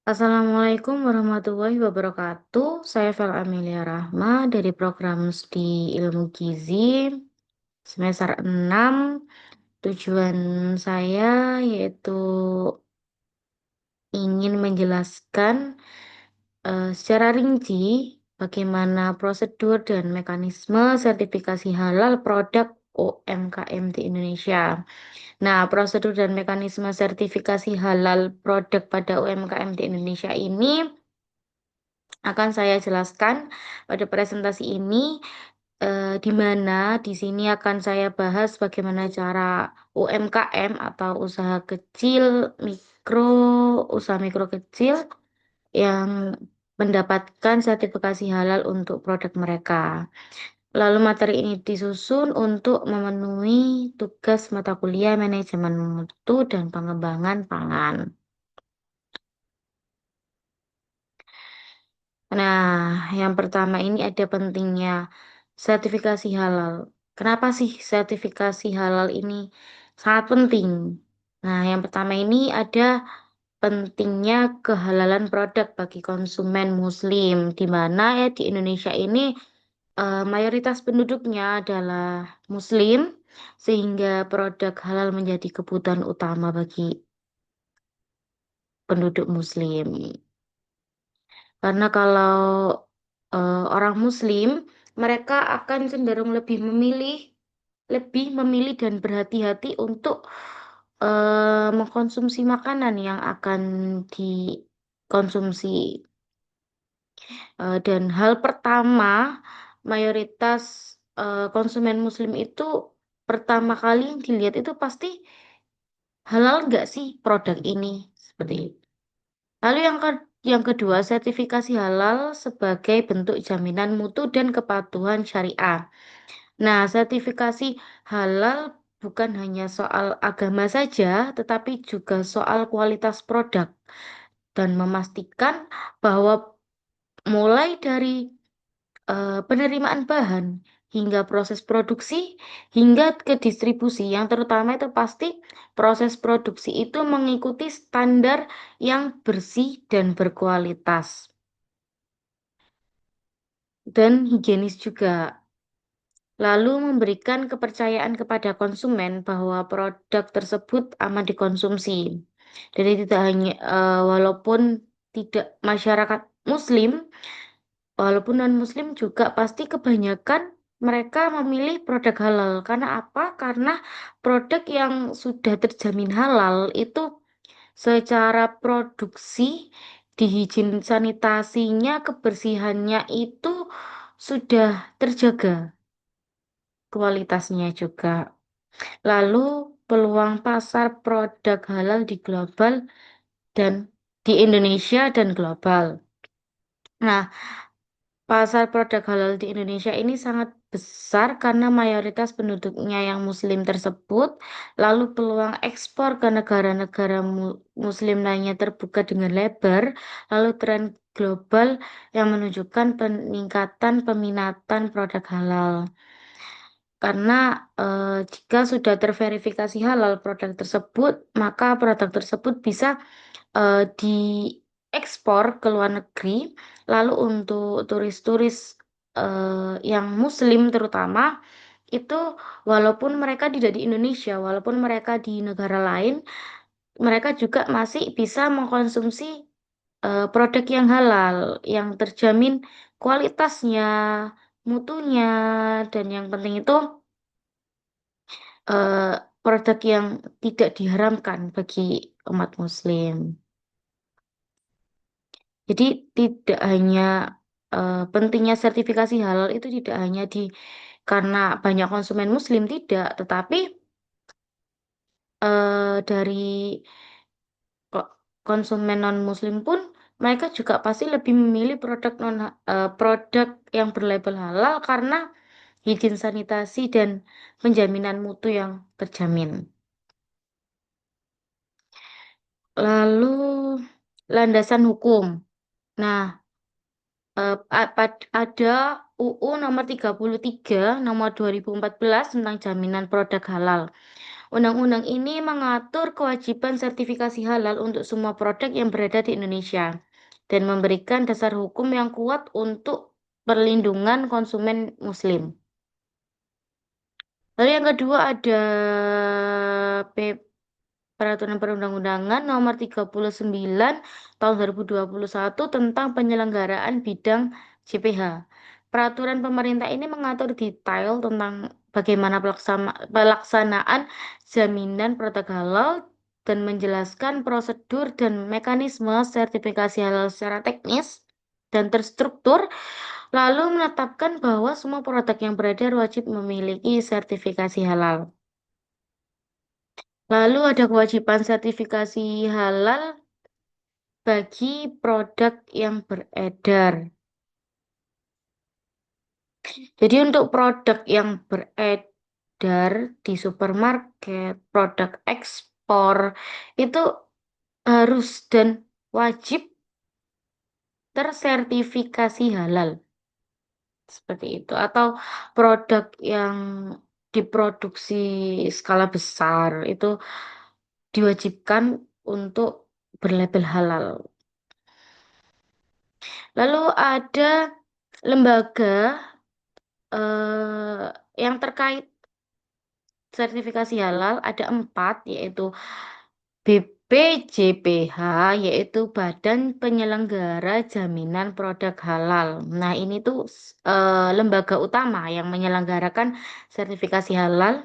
Assalamualaikum warahmatullahi wabarakatuh. Saya Fel Amelia Rahma dari program Studi Ilmu Gizi semester 6. Tujuan saya yaitu ingin menjelaskan secara rinci bagaimana prosedur dan mekanisme sertifikasi halal produk UMKM di Indonesia. Nah, prosedur dan mekanisme sertifikasi halal produk pada UMKM di Indonesia ini akan saya jelaskan pada presentasi ini, di mana di sini akan saya bahas bagaimana cara UMKM atau usaha kecil, mikro, usaha mikro kecil yang mendapatkan sertifikasi halal untuk produk mereka. Lalu materi ini disusun untuk memenuhi tugas mata kuliah manajemen mutu dan pengembangan pangan. Nah, yang pertama ini ada pentingnya sertifikasi halal. Kenapa sih sertifikasi halal ini sangat penting? Nah, yang pertama ini ada pentingnya kehalalan produk bagi konsumen Muslim, di mana ya di Indonesia ini mayoritas penduduknya adalah Muslim, sehingga produk halal menjadi kebutuhan utama bagi penduduk Muslim. Karena kalau orang Muslim, mereka akan cenderung lebih memilih dan berhati-hati untuk mengkonsumsi makanan yang akan dikonsumsi. Dan hal pertama, mayoritas konsumen Muslim itu pertama kali yang dilihat itu pasti halal nggak sih produk ini, seperti itu. Lalu yang kedua, sertifikasi halal sebagai bentuk jaminan mutu dan kepatuhan syariah. Nah, sertifikasi halal bukan hanya soal agama saja, tetapi juga soal kualitas produk dan memastikan bahwa mulai dari penerimaan bahan hingga proses produksi hingga ke distribusi, yang terutama itu pasti proses produksi itu mengikuti standar yang bersih dan berkualitas dan higienis juga. Lalu memberikan kepercayaan kepada konsumen bahwa produk tersebut aman dikonsumsi. Jadi tidak hanya walaupun tidak masyarakat Muslim, walaupun non-Muslim juga pasti kebanyakan mereka memilih produk halal. Karena apa? Karena produk yang sudah terjamin halal itu secara produksi, dihigien sanitasinya, kebersihannya itu sudah terjaga, kualitasnya juga. Lalu peluang pasar produk halal di global dan di Indonesia dan global. Nah, pasar produk halal di Indonesia ini sangat besar karena mayoritas penduduknya yang Muslim tersebut, lalu peluang ekspor ke negara-negara Muslim lainnya terbuka dengan lebar, lalu tren global yang menunjukkan peningkatan peminatan produk halal. Karena jika sudah terverifikasi halal produk tersebut, maka produk tersebut bisa diekspor ke luar negeri. Lalu untuk turis-turis yang Muslim terutama itu walaupun mereka tidak di Indonesia, walaupun mereka di negara lain, mereka juga masih bisa mengkonsumsi produk yang halal, yang terjamin kualitasnya, mutunya, dan yang penting itu eh, produk yang tidak diharamkan bagi umat Muslim. Jadi tidak hanya pentingnya sertifikasi halal itu tidak hanya karena banyak konsumen Muslim tidak, tetapi dari ko- konsumen non Muslim pun mereka juga pasti lebih memilih produk yang berlabel halal karena higien sanitasi dan penjaminan mutu yang terjamin. Lalu landasan hukum. Nah, ada UU nomor 33 nomor 2014 tentang jaminan produk halal. Undang-undang ini mengatur kewajiban sertifikasi halal untuk semua produk yang berada di Indonesia dan memberikan dasar hukum yang kuat untuk perlindungan konsumen Muslim. Lalu yang kedua ada Peraturan Perundang-undangan Nomor 39 Tahun 2021 tentang penyelenggaraan bidang JPH. Peraturan pemerintah ini mengatur detail tentang bagaimana pelaksanaan jaminan produk halal dan menjelaskan prosedur dan mekanisme sertifikasi halal secara teknis dan terstruktur, lalu menetapkan bahwa semua produk yang beredar wajib memiliki sertifikasi halal. Lalu ada kewajiban sertifikasi halal bagi produk yang beredar. Jadi untuk produk yang beredar di supermarket, produk ekspor, itu harus dan wajib tersertifikasi halal. Seperti itu. Atau produk yang diproduksi skala besar, itu diwajibkan untuk berlabel halal. Lalu ada lembaga yang terkait sertifikasi halal ada 4, yaitu BPJPH, yaitu Badan Penyelenggara Jaminan Produk Halal. Nah, ini tuh lembaga utama yang menyelenggarakan sertifikasi halal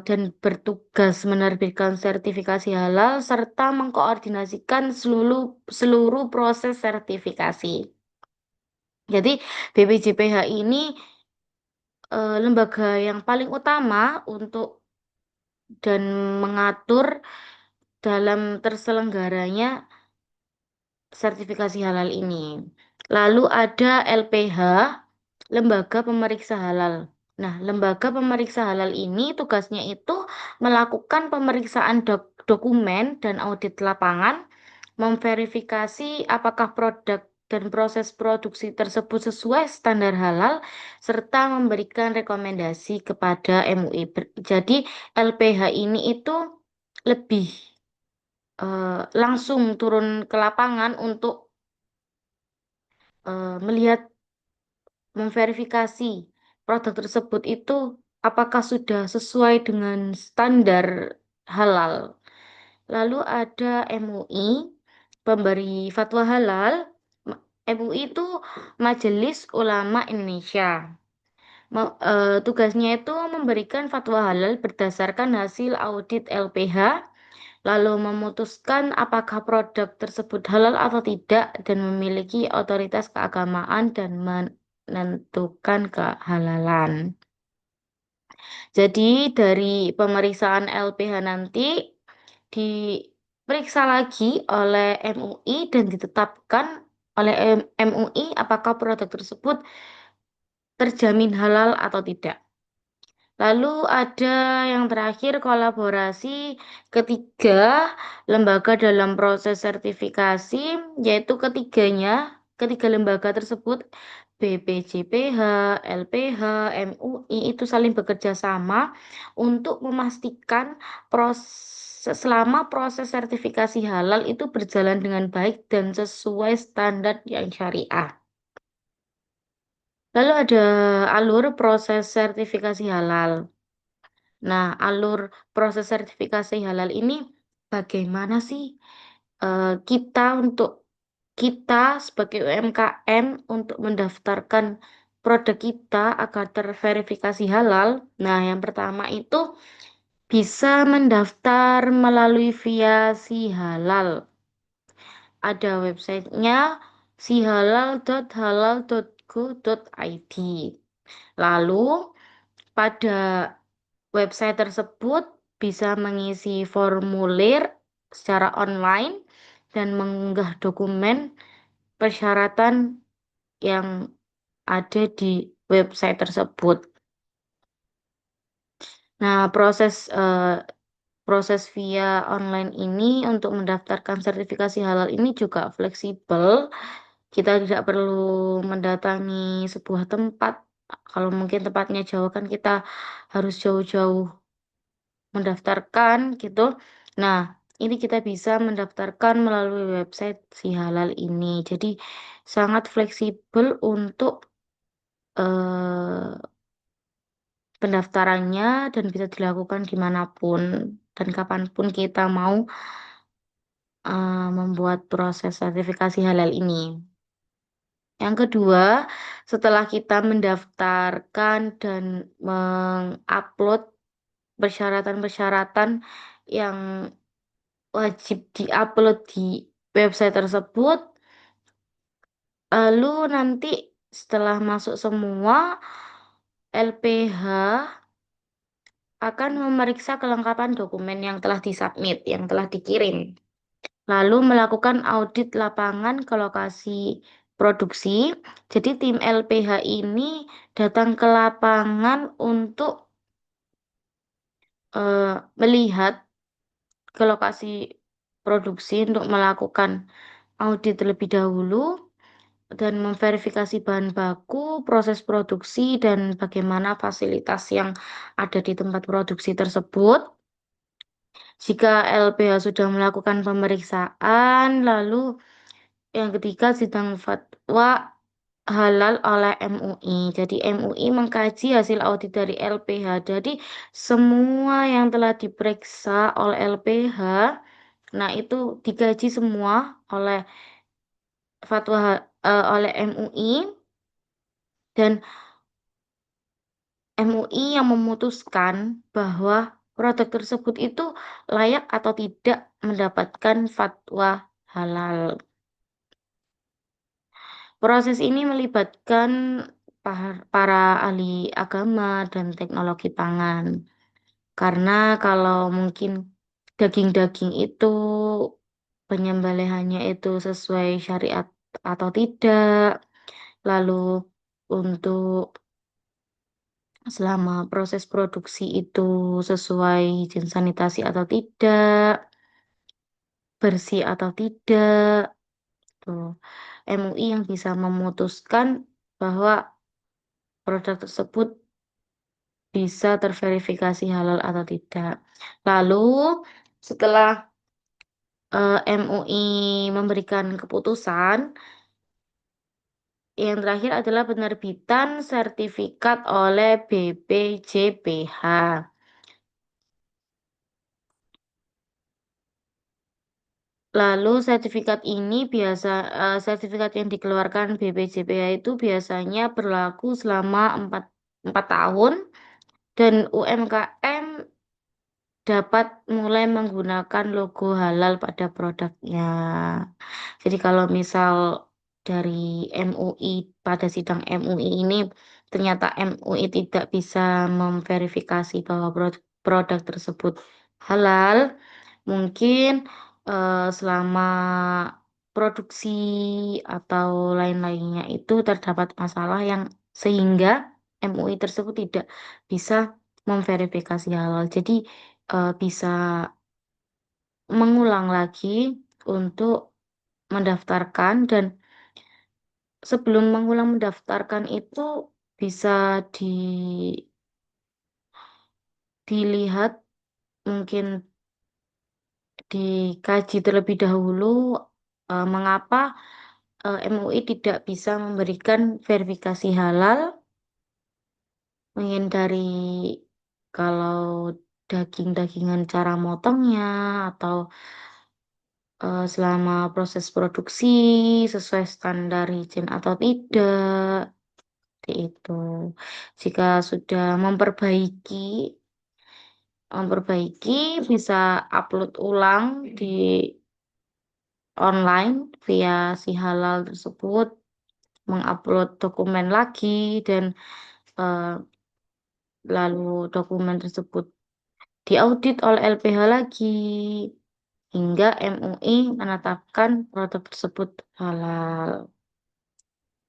dan bertugas menerbitkan sertifikasi halal serta mengkoordinasikan seluruh seluruh proses sertifikasi. Jadi BPJPH ini lembaga yang paling utama untuk dan mengatur dalam terselenggaranya sertifikasi halal ini. Lalu ada LPH, Lembaga Pemeriksa Halal. Nah, lembaga pemeriksa halal ini tugasnya itu melakukan pemeriksaan dokumen dan audit lapangan, memverifikasi apakah produk dan proses produksi tersebut sesuai standar halal, serta memberikan rekomendasi kepada MUI. Jadi, LPH ini itu lebih langsung turun ke lapangan untuk melihat, memverifikasi produk tersebut itu apakah sudah sesuai dengan standar halal. Lalu ada MUI, pemberi fatwa halal. MUI itu Majelis Ulama Indonesia. Tugasnya itu memberikan fatwa halal berdasarkan hasil audit LPH, lalu memutuskan apakah produk tersebut halal atau tidak dan memiliki otoritas keagamaan dan menentukan kehalalan. Jadi dari pemeriksaan LPH nanti diperiksa lagi oleh MUI dan ditetapkan oleh MUI apakah produk tersebut terjamin halal atau tidak. Lalu ada yang terakhir kolaborasi ketiga lembaga dalam proses sertifikasi, yaitu ketiga lembaga tersebut BPJPH, LPH, MUI itu saling bekerja sama untuk memastikan selama proses sertifikasi halal itu berjalan dengan baik dan sesuai standar yang syariah. Lalu ada alur proses sertifikasi halal. Nah, alur proses sertifikasi halal ini bagaimana sih kita sebagai UMKM untuk mendaftarkan produk kita agar terverifikasi halal? Nah, yang pertama itu bisa mendaftar melalui via Si Halal. Ada websitenya sihalal.halal.go.id. Lalu pada website tersebut bisa mengisi formulir secara online dan mengunggah dokumen persyaratan yang ada di website tersebut. Nah, proses via online ini untuk mendaftarkan sertifikasi halal ini juga fleksibel. Kita tidak perlu mendatangi sebuah tempat. Kalau mungkin tempatnya jauh kan kita harus jauh-jauh mendaftarkan gitu. Nah, ini kita bisa mendaftarkan melalui website si halal ini. Jadi sangat fleksibel untuk eh, pendaftarannya dan bisa dilakukan dimanapun dan kapanpun kita mau membuat proses sertifikasi halal ini. Yang kedua, setelah kita mendaftarkan dan mengupload persyaratan-persyaratan yang wajib diupload di website tersebut, lalu nanti setelah masuk semua, LPH akan memeriksa kelengkapan dokumen yang telah disubmit, yang telah dikirim. Lalu melakukan audit lapangan ke lokasi produksi. Jadi tim LPH ini datang ke lapangan untuk melihat ke lokasi produksi untuk melakukan audit terlebih dahulu dan memverifikasi bahan baku, proses produksi, dan bagaimana fasilitas yang ada di tempat produksi tersebut. Jika LPH sudah melakukan pemeriksaan, lalu yang ketiga, sidang fatwa halal oleh MUI. Jadi MUI mengkaji hasil audit dari LPH. Jadi semua yang telah diperiksa oleh LPH, nah itu dikaji semua oleh oleh MUI dan MUI yang memutuskan bahwa produk tersebut itu layak atau tidak mendapatkan fatwa halal. Proses ini melibatkan para ahli agama dan teknologi pangan. Karena kalau mungkin daging-daging itu penyembelihannya itu sesuai syariat atau tidak, lalu untuk selama proses produksi itu sesuai izin sanitasi atau tidak, bersih atau tidak, tuh MUI yang bisa memutuskan bahwa produk tersebut bisa terverifikasi halal atau tidak. Lalu setelah MUI memberikan keputusan, yang terakhir adalah penerbitan sertifikat oleh BPJPH. Lalu sertifikat yang dikeluarkan BPJPH itu biasanya berlaku selama 4 tahun dan UMKM dapat mulai menggunakan logo halal pada produknya. Jadi kalau misal dari MUI pada sidang MUI ini ternyata MUI tidak bisa memverifikasi bahwa produk tersebut halal, mungkin selama produksi atau lain-lainnya itu terdapat masalah yang sehingga MUI tersebut tidak bisa memverifikasi halal. Jadi bisa mengulang lagi untuk mendaftarkan dan sebelum mengulang mendaftarkan itu bisa di, dilihat mungkin dikaji terlebih dahulu mengapa MUI tidak bisa memberikan verifikasi halal menghindari kalau daging-dagingan cara motongnya atau selama proses produksi sesuai standar izin atau tidak. Seperti itu. Jika sudah memperbaiki bisa upload ulang di online via si halal tersebut, mengupload dokumen lagi dan eh, lalu dokumen tersebut diaudit oleh LPH lagi hingga MUI menetapkan produk tersebut halal.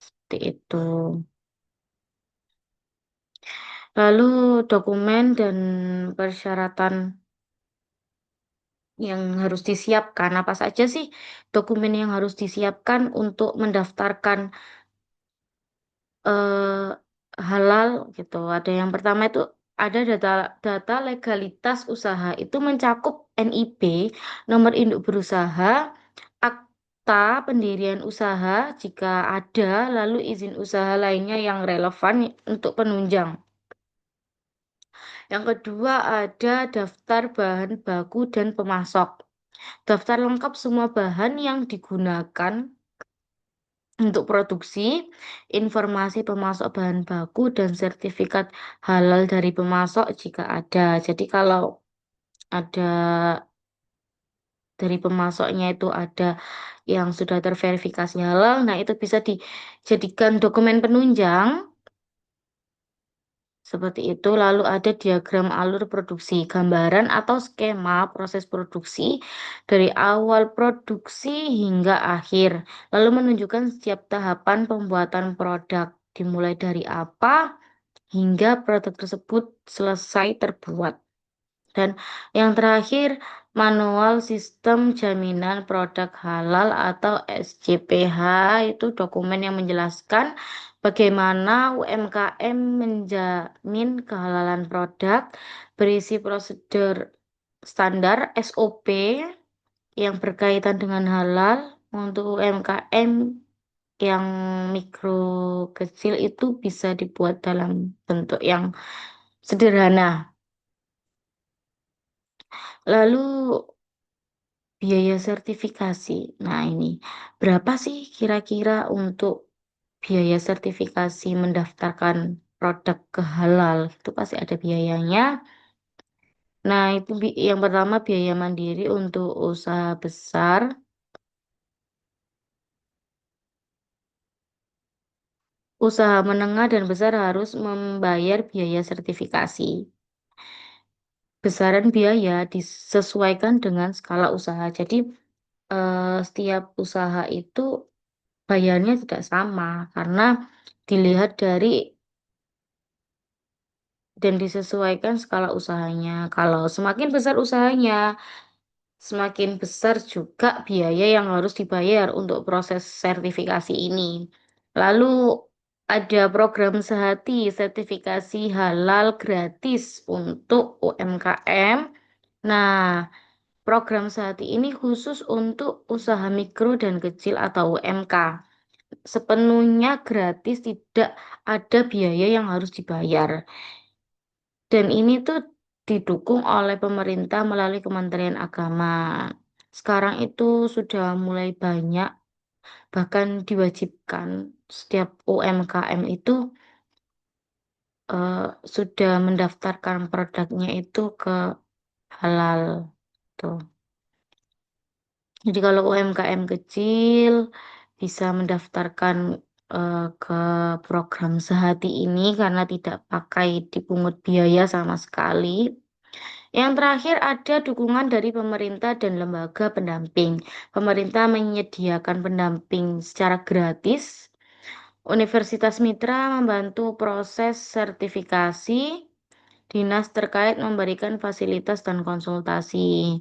Seperti itu. Lalu dokumen dan persyaratan yang harus disiapkan, apa saja sih dokumen yang harus disiapkan untuk mendaftarkan halal gitu. Ada yang pertama itu ada data data legalitas usaha itu mencakup NIB, nomor induk berusaha, akta pendirian usaha jika ada, lalu izin usaha lainnya yang relevan untuk penunjang. Yang kedua ada daftar bahan baku dan pemasok. Daftar lengkap semua bahan yang digunakan untuk produksi, informasi pemasok bahan baku, dan sertifikat halal dari pemasok jika ada. Jadi kalau ada dari pemasoknya itu ada yang sudah terverifikasi halal, nah itu bisa dijadikan dokumen penunjang seperti itu. Lalu ada diagram alur produksi, gambaran atau skema proses produksi dari awal produksi hingga akhir. Lalu menunjukkan setiap tahapan pembuatan produk, dimulai dari apa hingga produk tersebut selesai terbuat. Dan yang terakhir, manual sistem jaminan produk halal atau SJPH itu dokumen yang menjelaskan bagaimana UMKM menjamin kehalalan produk, berisi prosedur standar SOP yang berkaitan dengan halal untuk UMKM yang mikro kecil itu bisa dibuat dalam bentuk yang sederhana. Lalu biaya sertifikasi. Nah, ini berapa sih kira-kira untuk biaya sertifikasi mendaftarkan produk ke halal? Itu pasti ada biayanya. Nah, itu yang pertama biaya mandiri untuk usaha besar. Usaha menengah dan besar harus membayar biaya sertifikasi. Besaran biaya disesuaikan dengan skala usaha. Jadi, setiap usaha itu bayarnya tidak sama karena dilihat dari dan disesuaikan skala usahanya. Kalau semakin besar usahanya, semakin besar juga biaya yang harus dibayar untuk proses sertifikasi ini. Lalu ada program Sehati, sertifikasi halal gratis untuk UMKM. Nah, program Sehati ini khusus untuk usaha mikro dan kecil atau UMK. Sepenuhnya gratis, tidak ada biaya yang harus dibayar. Dan ini tuh didukung oleh pemerintah melalui Kementerian Agama. Sekarang itu sudah mulai banyak, bahkan diwajibkan setiap UMKM itu eh, sudah mendaftarkan produknya itu ke halal. Tuh. Jadi kalau UMKM kecil bisa mendaftarkan ke program Sehati ini karena tidak pakai dipungut biaya sama sekali. Yang terakhir ada dukungan dari pemerintah dan lembaga pendamping. Pemerintah menyediakan pendamping secara gratis. Universitas Mitra membantu proses sertifikasi. Dinas terkait memberikan fasilitas dan konsultasi.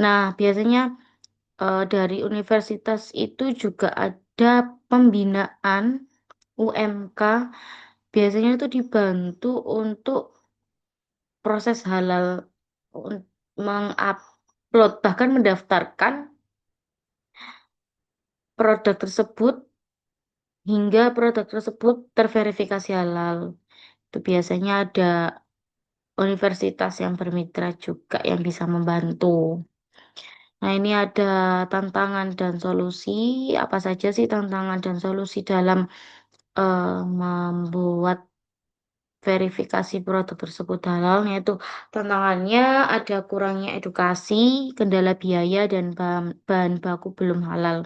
Nah, biasanya dari universitas itu juga ada pembinaan UMK. Biasanya itu dibantu untuk proses halal mengupload bahkan mendaftarkan produk tersebut hingga produk tersebut terverifikasi halal. Itu biasanya ada universitas yang bermitra juga yang bisa membantu. Nah, ini ada tantangan dan solusi. Apa saja sih tantangan dan solusi dalam membuat verifikasi produk tersebut halal, yaitu tantangannya ada kurangnya edukasi, kendala biaya, dan bahan baku belum halal.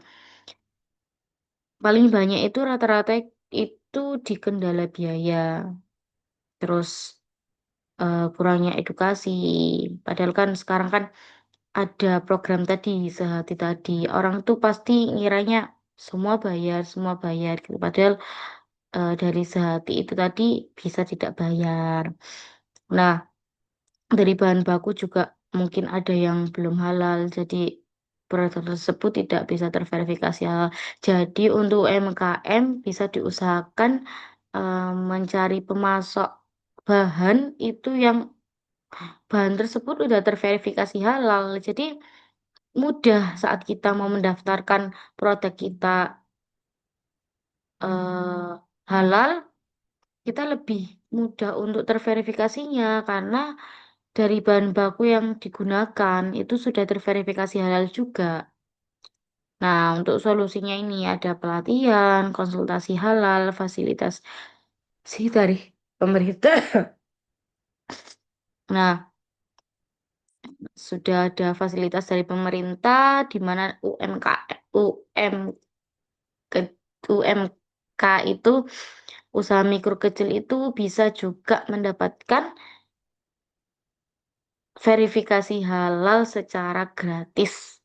Paling banyak itu rata-rata itu di kendala biaya, terus kurangnya edukasi. Padahal kan sekarang kan ada program tadi, Sehati tadi. Orang tuh pasti ngiranya semua bayar gitu. Padahal dari Sehati itu tadi bisa tidak bayar. Nah, dari bahan baku juga mungkin ada yang belum halal, jadi produk tersebut tidak bisa terverifikasi halal. Jadi untuk UMKM bisa diusahakan mencari pemasok bahan itu yang bahan tersebut udah terverifikasi halal. Jadi mudah saat kita mau mendaftarkan produk kita halal, kita lebih mudah untuk terverifikasinya karena dari bahan baku yang digunakan itu sudah terverifikasi halal juga. Nah, untuk solusinya ini ada pelatihan, konsultasi halal, fasilitas sih dari pemerintah. Nah, sudah ada fasilitas dari pemerintah di mana ke- UMK itu usaha mikro kecil itu bisa juga mendapatkan verifikasi halal secara gratis.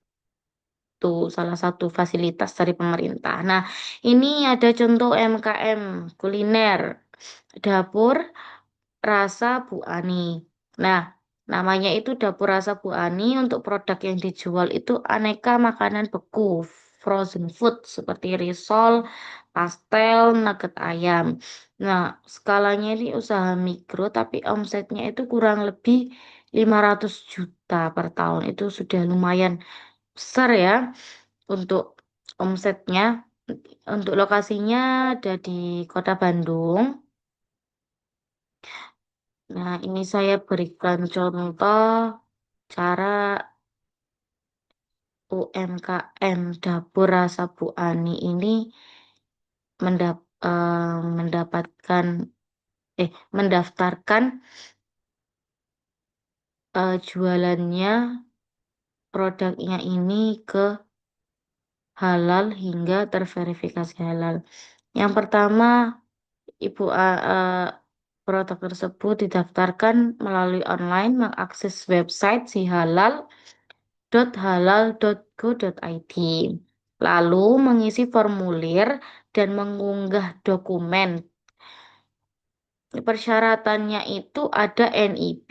Itu salah satu fasilitas dari pemerintah. Nah, ini ada contoh UMKM kuliner, dapur rasa Bu Ani. Nah, namanya itu dapur rasa Bu Ani. Untuk produk yang dijual itu aneka makanan beku, frozen food seperti risol, pastel, nugget ayam. Nah, skalanya ini usaha mikro, tapi omsetnya itu kurang lebih 500 juta per tahun. Itu sudah lumayan besar ya untuk omsetnya. Untuk lokasinya ada di Kota Bandung. Nah, ini saya berikan contoh cara UMKM Dapur Rasa Bu Ani ini mendapatkan mendaftarkan jualannya produknya ini ke halal hingga terverifikasi halal. Yang pertama, produk tersebut didaftarkan melalui online mengakses website si halal.halal.go.id. Lalu mengisi formulir dan mengunggah dokumen. Persyaratannya itu ada NIB,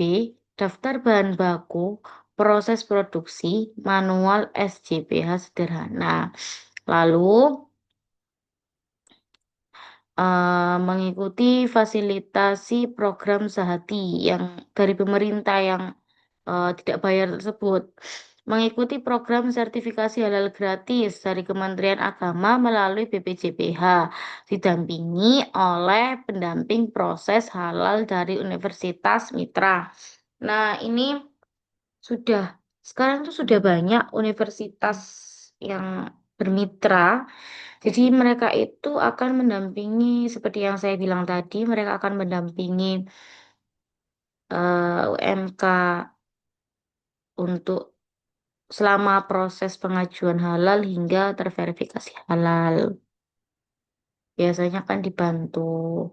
daftar bahan baku, proses produksi, manual SJPH sederhana. Lalu mengikuti fasilitasi program Sehati yang dari pemerintah yang tidak bayar tersebut. Mengikuti program sertifikasi halal gratis dari Kementerian Agama melalui BPJPH, didampingi oleh pendamping proses halal dari Universitas Mitra. Nah, ini sudah sekarang tuh sudah banyak universitas yang bermitra. Jadi mereka itu akan mendampingi seperti yang saya bilang tadi, mereka akan mendampingi UMK untuk selama proses pengajuan halal hingga terverifikasi halal. Biasanya kan dibantu.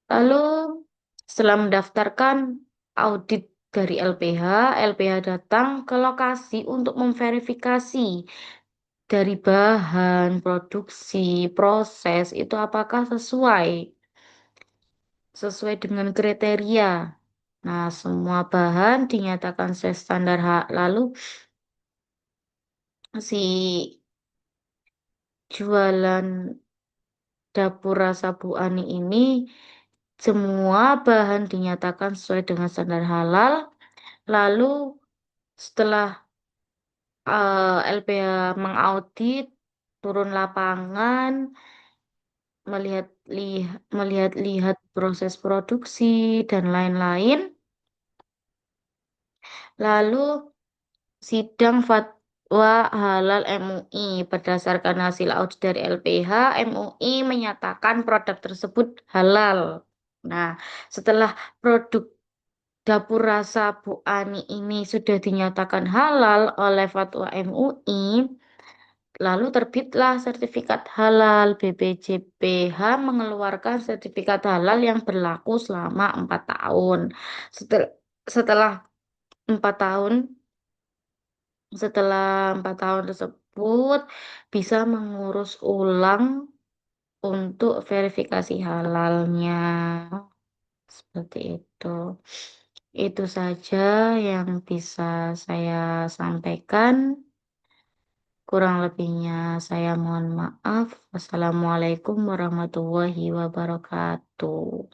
Lalu setelah mendaftarkan audit dari LPH, LPH datang ke lokasi untuk memverifikasi dari bahan, produksi, proses itu apakah sesuai dengan kriteria. Nah, semua bahan dinyatakan sesuai standar hak. Lalu si jualan dapur rasa Bu Ani ini semua bahan dinyatakan sesuai dengan standar halal. Lalu setelah LPH mengaudit, turun lapangan, melihat melihat proses produksi dan lain-lain. Lalu sidang fatwa halal MUI berdasarkan hasil audit dari LPH, MUI menyatakan produk tersebut halal. Nah, setelah produk dapur rasa Bu Ani ini sudah dinyatakan halal oleh fatwa MUI, lalu terbitlah sertifikat halal. BPJPH mengeluarkan sertifikat halal yang berlaku selama 4 tahun. Setel- Setelah 4 tahun, setelah 4 tahun tersebut bisa mengurus ulang untuk verifikasi halalnya. Seperti itu. Itu saja yang bisa saya sampaikan. Kurang lebihnya saya mohon maaf. Wassalamualaikum warahmatullahi wabarakatuh.